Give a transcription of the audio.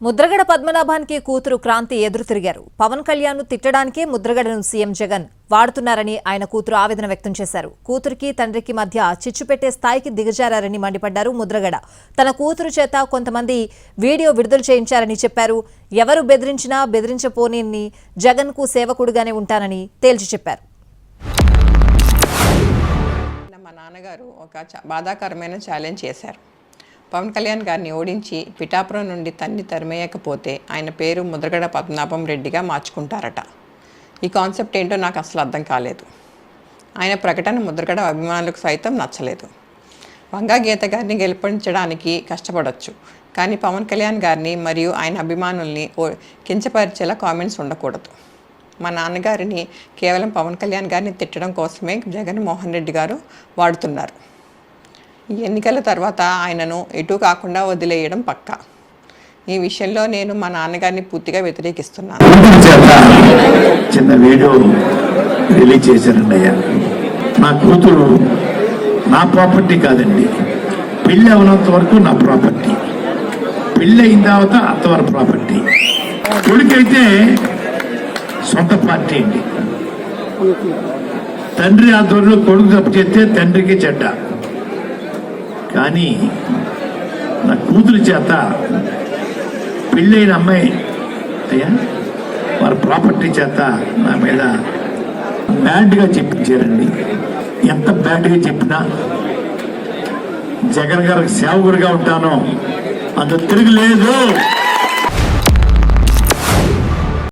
ముద్రగడ పద్మనాభానికి కూతురు క్రాంతి ఎదురు తిరిగారు. పవన్ కళ్యాణ్ తిట్టడానికే ముద్రగడను సీఎం జగన్ వాడుతున్నారని ఆయన కూతురు ఆవేదన వ్యక్తం చేశారు. కూతురికి తండ్రికి మధ్య చిచ్చు పెట్టే స్థాయికి దిగజారని మండిపడ్డారు ముద్రగడ. తన కూతురు చేత కొంతమంది వీడియో విడుదల చేయించారని చెప్పారు. ఎవరు బెదిరించినా బెదిరించపోని జగన్ కు సేవకుడుగానే ఉంటానని తేల్చి చెప్పారు. మా నాన్నగారు ఒక బాధాకరమైన ఛాలెంజ్ చేశారు. పవన్ కళ్యాణ్ గారిని ఓడించి పిఠాపురం నుండి తరిమేయకపోతే ఆయన పేరు ముద్రగడ పద్మనాభం రెడ్డిగా మార్చుకుంటారట. ఈ కాన్సెప్ట్ ఏంటో నాకు అసలు అర్థం కాలేదు. ఆయన ప్రకటన ముద్రగడ అభిమానులకు సైతం నచ్చలేదు. వంగా గీత గారిని గెలిపించడానికి కష్టపడవచ్చు, కానీ పవన్ కళ్యాణ్ గారిని మరియు ఆయన అభిమానుల్ని కించపరిచేలా కామెంట్స్ ఉండకూడదు. మా నాన్నగారిని కేవలం పవన్ కళ్యాణ్ గారిని తిట్టడం కోసమే జగన్మోహన్ రెడ్డి గారు వాడుతున్నారు. ఈ ఎన్నికల తర్వాత ఆయనను ఎటు కాకుండా వదిలేయడం పక్కా. ఈ విషయంలో నేను మా నాన్నగారిని పూర్తిగా వ్యతిరేకిస్తున్నాను. చిన్న వీడియో రిలీజ్ చేశారండి అయ్యా. నా కూతురు నా ప్రాపర్టీ కాదండి, పెళ్ళి అవనంత వరకు నా ప్రాపర్టీ, పెళ్ళి అయిన తర్వాత అత్తవారి ప్రాపర్టీ. కొడుకైతే సొంత పార్టీ అండి. తండ్రి ఆధ్వర్యంలో కొడుకు తప్పు చేస్తే తండ్రికి చెడ్డ, కానీ నా కూతురు చేత పెళ్ళైన అమ్మాయి అయ్యా వారి ప్రాపర్టీ చేత నా మీద బ్యాడ్గా చెప్పించారండి. ఎంత బ్యాడ్గా చెప్పినా జగన్ గారికి సేవకుడిగా ఉంటానో అంత తిరగలేదు.